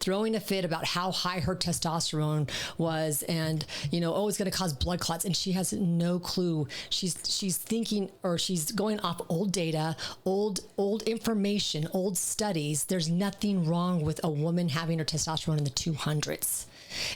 throwing a fit about how high her testosterone was and, oh, it's going to cause blood clots. And she has no clue. She's thinking, or she's going off old data, old information, old studies. There's nothing wrong with a woman having her testosterone in the 200s.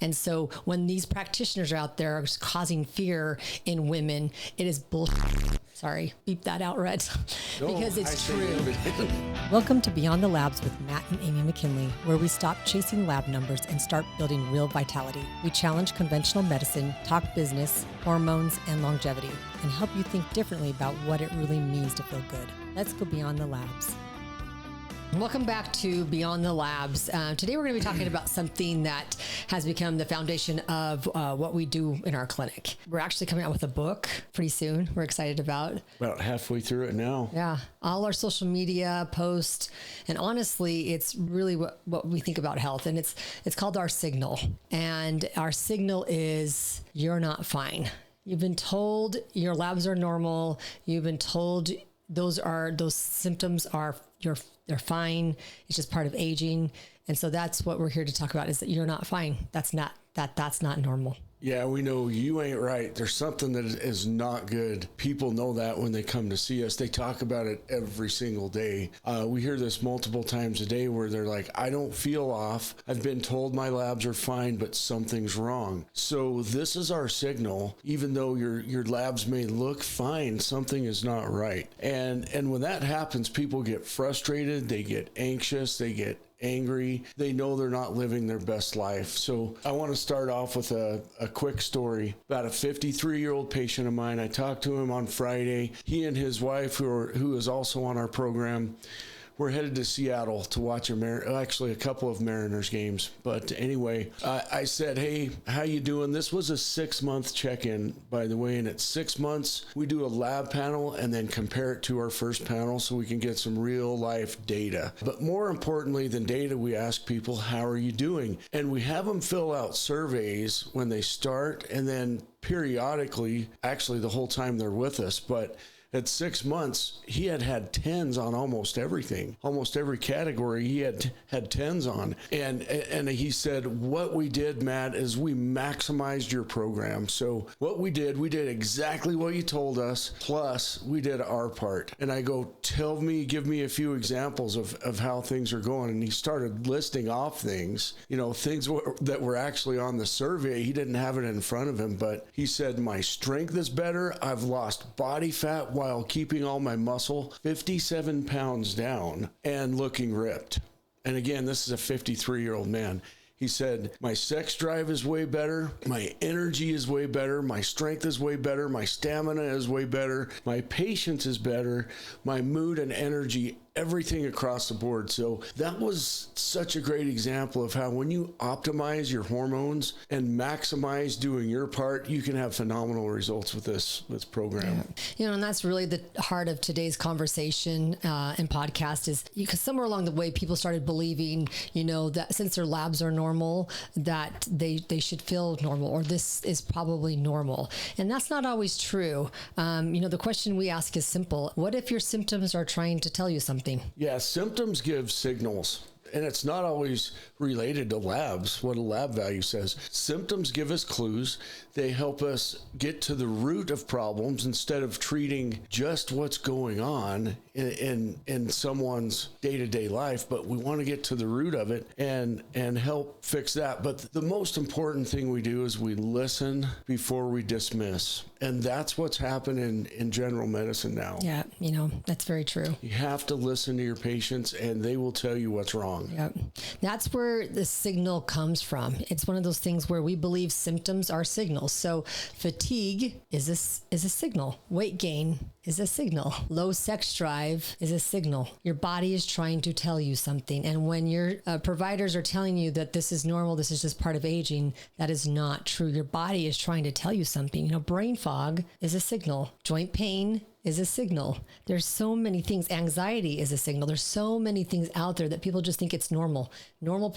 And so when these practitioners are out there causing fear in women, it is bullshit. Sorry, beep that out, Rhett, because it's true. Welcome to Beyond the Labs with Matt and Amy McKinlay, where we stop chasing lab numbers and start building real vitality. We challenge conventional medicine, talk business, hormones, and longevity, and help you think differently about what it really means to feel good. Let's go beyond the labs. Welcome back to Beyond the Labs. Today we're going to be talking about something that has become the foundation of what we do in our clinic. We're actually coming out with a book pretty soon. We're excited about halfway through it now. Yeah. All our social media posts. And honestly, it's really what we think about health. And it's called Our Signal. And our signal is you're not fine. You've been told your labs are normal. You've been told those symptoms are they're fine. It's just part of aging. And so that's what we're here to talk about, is that you're not fine. That's not normal. Yeah, we know you ain't right. There's something that is not good. People know that when they come to see us. They talk about it every single day. We hear this multiple times a day where they're like, I don't feel off. I've been told my labs are fine, but something's wrong. So this is our signal. Even though your labs may look fine, something is not right. And when that happens, people get frustrated. They get anxious. They get angry. They know they're not living their best life. So I want to start off with a quick story about a 53-year-old patient of mine. I talked to him on Friday. He and his wife, who is also on our program, we're headed to Seattle to watch a couple of Mariners games. But anyway, I said, hey, how you doing? This was a 6-month check-in, by the way. And at 6 months, we do a lab panel and then compare it to our first panel so we can get some real life data. But more importantly than data, we ask people, how are you doing? And we have them fill out surveys when they start, and then periodically, actually the whole time they're with us, but at 6 months, he had 10s on almost everything. Almost every category he had 10s on. And he said, what we did, Matt, is we maximized your program. So what we did exactly what you told us, plus we did our part. And I go, give me a few examples of how things are going. And he started listing off things, things that were actually on the survey. He didn't have it in front of him, but he said, my strength is better. I've lost body fat while keeping all my muscle, 57 pounds down and looking ripped. And again, this is a 53-year-old man. He said, my sex drive is way better. My energy is way better. My strength is way better. My stamina is way better. My patience is better. My mood and energy, everything across the board. So that was such a great example of how when you optimize your hormones and maximize doing your part, you can have phenomenal results with this program. Yeah. And that's really the heart of today's conversation and podcast, is because somewhere along the way, people started believing, that since their labs are normal, that they should feel normal, or this is probably normal. And that's not always true. The question we ask is simple. What if your symptoms are trying to tell you something? Yeah, symptoms give signals. And it's not always related to labs, what a lab value says. Symptoms give us clues. They help us get to the root of problems instead of treating just what's going on in someone's day-to-day life. But we want to get to the root of it and help fix that. But the most important thing we do is we listen before we dismiss. And that's what's happened in general medicine now. Yeah, that's very true. You have to listen to your patients, and they will tell you what's wrong. Yep. That's where the signal comes from. It's one of those things where we believe symptoms are signals. So fatigue is a signal. Weight gain is a signal. Low sex drive is a signal. Your body is trying to tell you something. And when your providers are telling you that this is normal, this is just part of aging, that is not true. Your body is trying to tell you something. Brain fog is a signal. Joint pain is a signal. There's so many things. Anxiety is a signal. There's so many things out there that people just think it's normal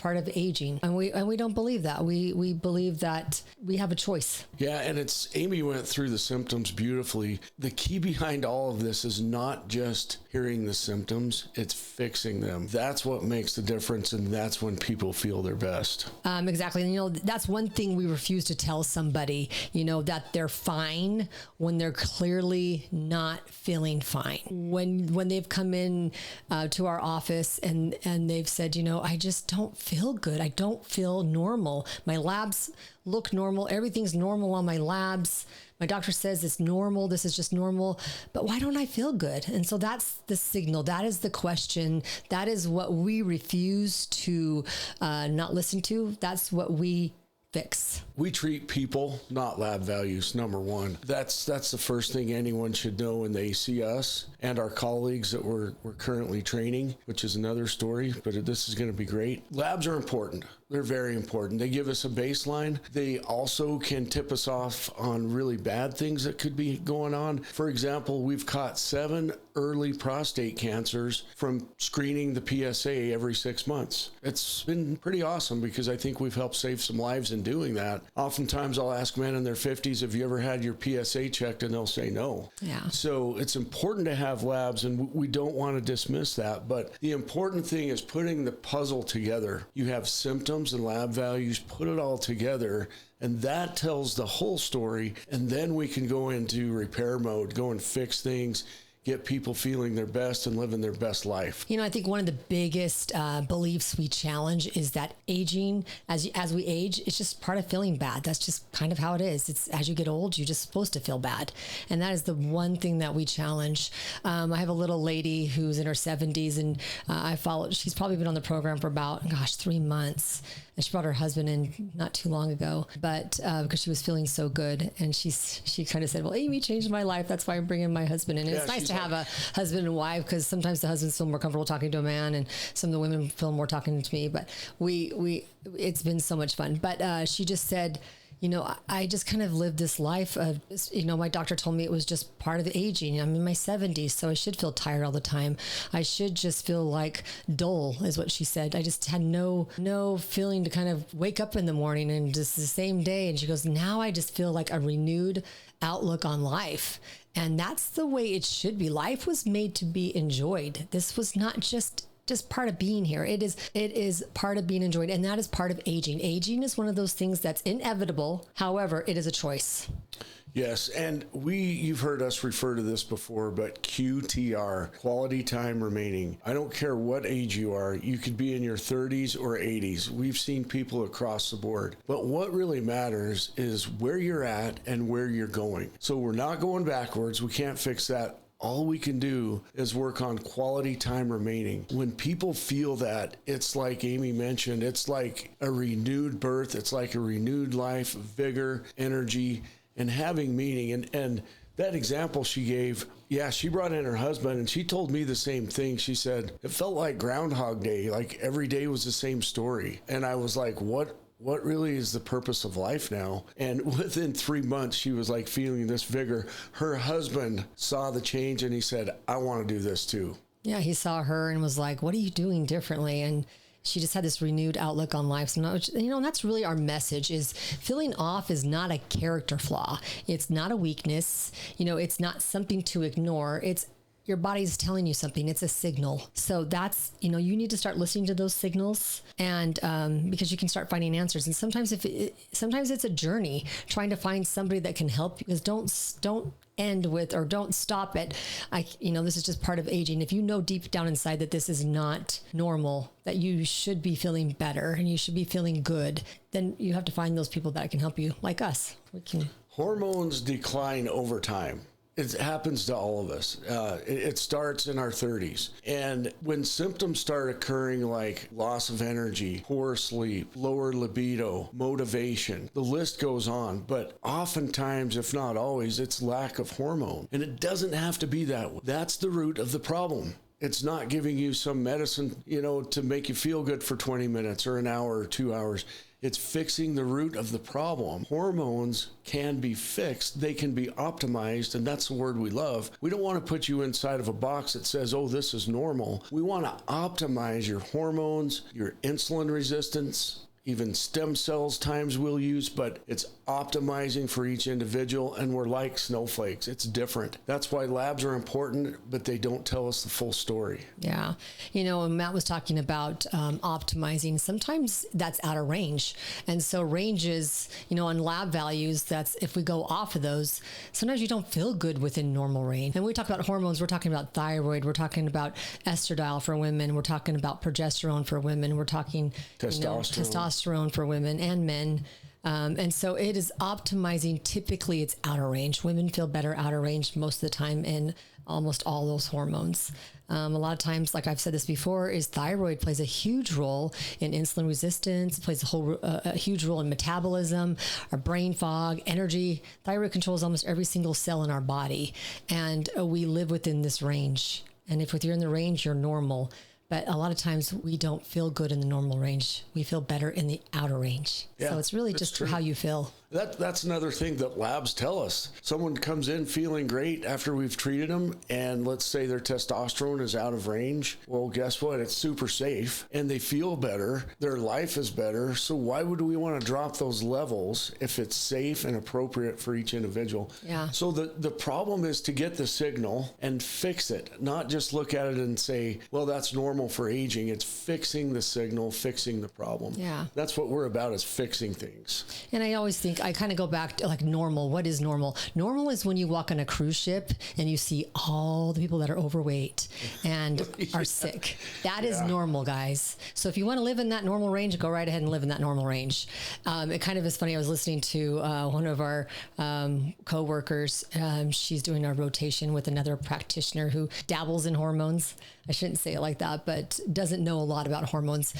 part of aging. And we don't believe that. We believe that we have a choice. Yeah. And Amy went through the symptoms beautifully. The key behind all of this is not just hearing the symptoms, it's fixing them. That's what makes the difference. And that's when people feel their best. Exactly. And, that's one thing we refuse to tell somebody, that they're fine when they're clearly not feeling fine. When they've come in to our office and they've said, I just don't feel good. I don't feel normal. My labs look normal. Everything's normal on my labs. My doctor says it's normal. This is just normal. But why don't I feel good? And so that's the signal. That is the question. That is what we refuse to not listen to. That's what we fix. We treat people, not lab values, number one. That's the first thing anyone should know when they see us and our colleagues that we're currently training, which is another story, but this is going to be great. Labs are important. They're very important. They give us a baseline. They also can tip us off on really bad things that could be going on. For example, we've caught 7 early prostate cancers from screening the PSA every 6 months. It's been pretty awesome because I think we've helped save some lives in doing that. Oftentimes I'll ask men in their 50s, have you ever had your PSA checked? And they'll say no. Yeah. So it's important to have labs, and we don't want to dismiss that. But the important thing is putting the puzzle together. You have symptoms and lab values, put it all together, and that tells the whole story. And then we can go into repair mode, go and fix things, get people feeling their best and living their best life. I think one of the biggest beliefs we challenge is that aging, as we age, it's just part of feeling bad. That's just kind of how it is. It's as you get old, you're just supposed to feel bad. And that is the one thing that we challenge. I have a little lady who's in her 70s, and she's probably been on the program for about, 3 months. And she brought her husband in not too long ago, but because she was feeling so good. And she kind of said, well, Amy changed my life. That's why I'm bringing my husband in. And it's nice to have a husband and wife, because sometimes the husbands feel more comfortable talking to a man and some of the women feel more talking to me. But it's been so much fun. But she just said, I just kind of lived this life of, my doctor told me it was just part of aging. I'm in my 70s, so I should feel tired all the time. I should just feel like dull, is what she said. I just had no feeling to kind of wake up in the morning and just the same day. And she goes, now I just feel like a renewed outlook on life. And that's the way it should be. Life was made to be enjoyed. This was not just part of being here. It is part of being enjoyed. And that is part of aging. Aging is one of those things that's inevitable. However, it is a choice. Yes. And you've heard us refer to this before, but QTR, quality time remaining. I don't care what age you are. You could be in your 30s or 80s. We've seen people across the board. But what really matters is where you're at and where you're going. So we're not going backwards. We can't fix that. All we can do is work on quality time remaining. When people feel that, it's like Amy mentioned, it's like a renewed birth. It's like a renewed life, vigor, energy, and having meaning. And that example she gave, she brought in her husband, and she told me the same thing. She said, it felt like Groundhog Day, like every day was the same story. And I was like, what really is the purpose of life now? And within 3 months, she was like feeling this vigor. Her husband saw the change, and he said, I want to do this too. Yeah, he saw her and was like, what are you doing differently? And she just had this renewed outlook on life. So, and that's really our message is feeling off is not a character flaw. It's not a weakness. It's not something to ignore. It's your body's telling you something. It's a signal. So that's, you need to start listening to those signals, and because you can start finding answers. And sometimes sometimes it's a journey trying to find somebody that can help you, because don't end with, or don't stop at, this is just part of aging. If you know deep down inside that this is not normal, that you should be feeling better and you should be feeling good, then you have to find those people that can help you, like us. Hormones decline over time. It happens to all of us. It starts in our 30s. And when symptoms start occurring like loss of energy, poor sleep, lower libido, motivation, the list goes on. But oftentimes, if not always, it's lack of hormone. And it doesn't have to be that way. That's the root of the problem. It's not giving you some medicine, to make you feel good for 20 minutes or an hour or 2 hours. It's fixing the root of the problem. Hormones can be fixed. They can be optimized, and that's the word we love. We don't want to put you inside of a box that says, oh, this is normal. We want to optimize your hormones, your insulin resistance, even stem cells times we'll use, but it's optimizing for each individual, and we're like snowflakes. It's different. That's why labs are important, but they don't tell us the full story. Yeah. When Matt was talking about optimizing, sometimes that's out of range. And so ranges, on lab values, that's if we go off of those, sometimes you don't feel good within normal range. And when we talk about hormones, we're talking about thyroid, we're talking about estradiol for women, we're talking about progesterone for women, we're talking testosterone for women and men. And so it is optimizing. Typically it's outer range. Women feel better outer range most of the time in almost all those hormones. A lot of times, like I've said this before, is thyroid plays a huge role in insulin resistance, plays a huge role in metabolism, our brain fog, energy. Thyroid controls almost every single cell in our body. And we live within this range. And if you're in the range, you're normal. But a lot of times we don't feel good in the normal range. We feel better in the outer range. Yeah, so it's really just true. How you feel. That's another thing that labs tell us. Someone comes in feeling great after we've treated them, and let's say their testosterone is out of range. Well, guess what? It's super safe, and they feel better. Their life is better. So why would we want to drop those levels if it's safe and appropriate for each individual? Yeah. So the problem is to get the signal and fix it, not just look at it and say, well, that's normal for aging. It's fixing the signal, fixing the problem. Yeah. That's what we're about, is fixing things. And I always think, I kind of go back to like normal. What is normal? Normal is when you walk on a cruise ship and you see all the people that are overweight and are sick. That is normal, guys. So if you want to live in that normal range, go right ahead and live in that normal range. It kind of is funny. I was listening to one of our co-workers. She's doing a rotation with another practitioner who dabbles in hormones. I shouldn't say it like that, but doesn't know a lot about hormones.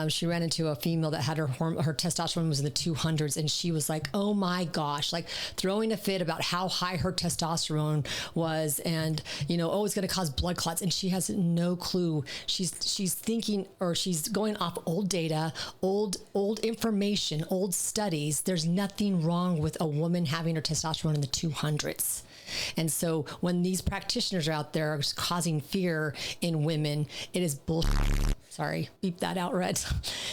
She ran into a female that had her testosterone was in the 200s, and she was like, oh my gosh, like throwing a fit about how high her testosterone was, and oh, it's going to cause blood clots, and she has no clue. She's thinking, or she's going off old data, old information, old studies. There's nothing wrong with a woman having her testosterone in the 200s. And so when these practitioners are out there causing fear in women, it is bullshit. Sorry, beep that out, Red.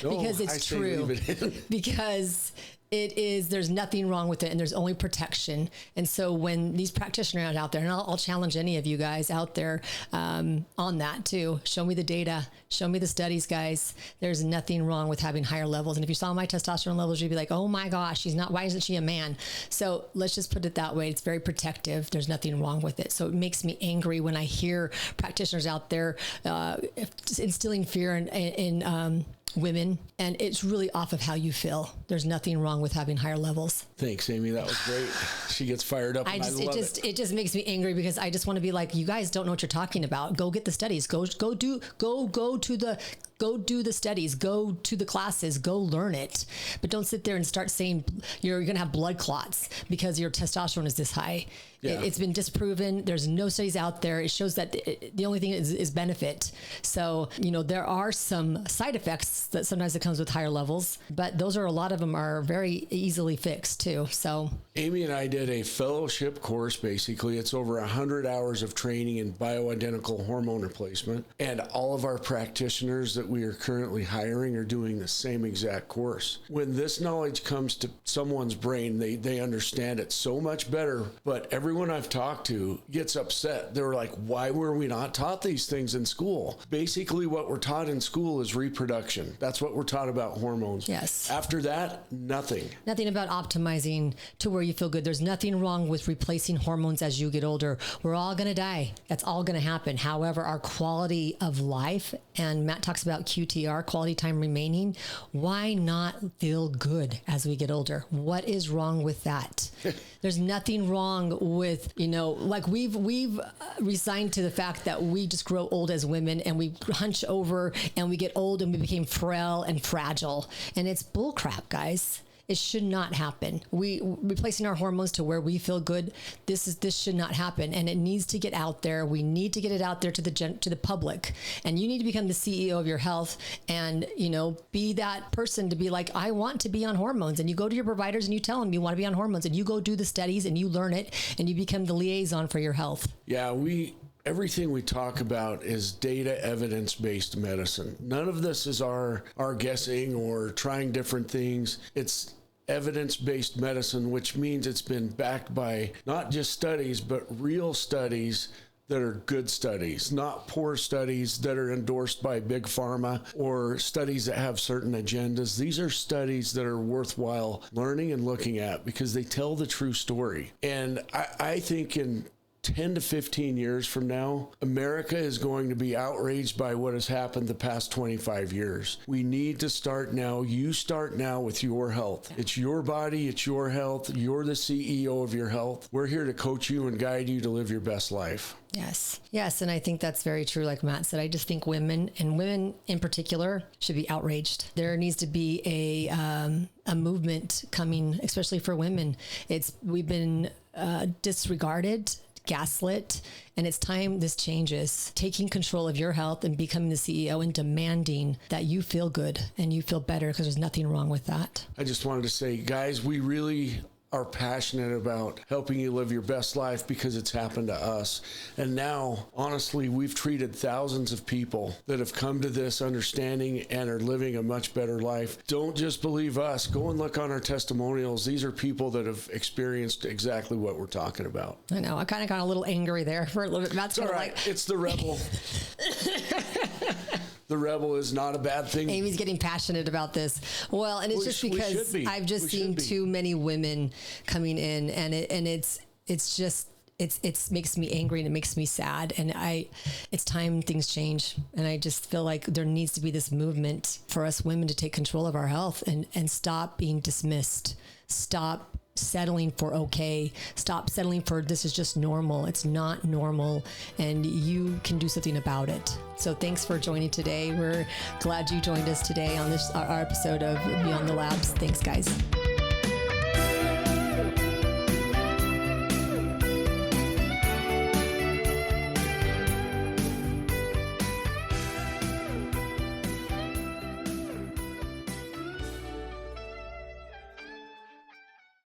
Because it's true. Because it is, there's nothing wrong with it, and there's only protection. And so when these practitioners are out there, and I'll challenge any of you guys out there on that too, show me the data, show me the studies, guys. There's nothing wrong with having higher levels. And if you saw my testosterone levels, you'd be like, oh my gosh, why isn't she a man? So let's just put it that way. It's very protective. There's nothing wrong with it. So it makes me angry when I hear practitioners out there instilling fear in women, and it's really off of how you feel. There's nothing wrong with having higher levels. Thanks, Amy. That was great. She gets fired up. It just makes me angry, because I just want to be like, you guys don't know what you're talking about. Go get the studies. Go do the studies, go to the classes, go learn it. But don't sit there and start saying you're going to have blood clots because your testosterone is this high. Yeah. It's been disproven. There's no studies out there. It shows that the only thing is benefit. So, there are some side effects that sometimes it comes with higher levels, but a lot of them are very easily fixed too. So Amy and I did a fellowship course. Basically, it's over 100 hours of training in bioidentical hormone replacement. And all of our practitioners that we are currently hiring are doing the same exact course. When this knowledge comes to someone's brain, they understand it so much better. But everyone I've talked to gets upset. They're like, why were we not taught these things in school? Basically, what we're taught in school is reproduction. That's what we're taught about hormones. Yes. After that, nothing. Nothing about optimizing to where you feel good. There's nothing wrong with replacing hormones as you get older. We're all going to die. That's all going to happen. However, our quality of life, and Matt talks about QTR, quality time remaining, why not feel good as we get older? What is wrong with that? There's nothing wrong with, like we've resigned to the fact that we just grow old as women, and we hunch over and we get old and we became frail and fragile. And it's bullcrap, guys. It should not happen. We replacing our hormones to where we feel good. This should not happen, and it needs to get out there. We need to get it out there to the public, and you need to become the CEO of your health, and be that person to be like, I want to be on hormones, and you go to your providers and you tell them you want to be on hormones, and you go do the studies and you learn it, and you become the liaison for your health. Yeah, everything we talk about is data evidence-based medicine. None of this is our guessing or trying different things. It's evidence-based medicine, which means it's been backed by not just studies, but real studies that are good studies, not poor studies that are endorsed by big pharma or studies that have certain agendas. These are studies that are worthwhile learning and looking at because they tell the true story. And I think in 10 to 15 years from now, America is going to be outraged by what has happened the past 25 years. We need to start now. You start now with your health. It's your body. It's your health. You're the CEO of your health. We're here to coach you and guide you to live your best life. Yes. Yes. And I think that's very true. Like Matt said, I just think women, and women in particular, should be outraged. There needs to be a movement coming, especially for women. We've been disregarded, gaslit, and it's time this changes. Taking control of your health and becoming the CEO and demanding that you feel good and you feel better, because there's nothing wrong with that. I just wanted to say, guys, we really are passionate about helping you live your best life because it's happened to us. And now, honestly, we've treated thousands of people that have come to this understanding and are living a much better life. Don't just believe us. Go and look on our testimonials. These are people that have experienced exactly what we're talking about. I know. I kind of got a little angry there for a little bit. That's all right. It's the rebel. The rebel is not a bad thing. Amy's getting passionate about this. Well, and it's just because I've just seen too many women coming in, and it makes me angry and it makes me sad. And it's time things change. And I just feel like there needs to be this movement for us women to take control of our health and stop being dismissed. Stop settling for okay. Stop settling for this is just normal. It's not normal, and you can do something about it. So thanks for joining today. We're glad you joined us today on our episode of Beyond the Labs. Thanks, guys.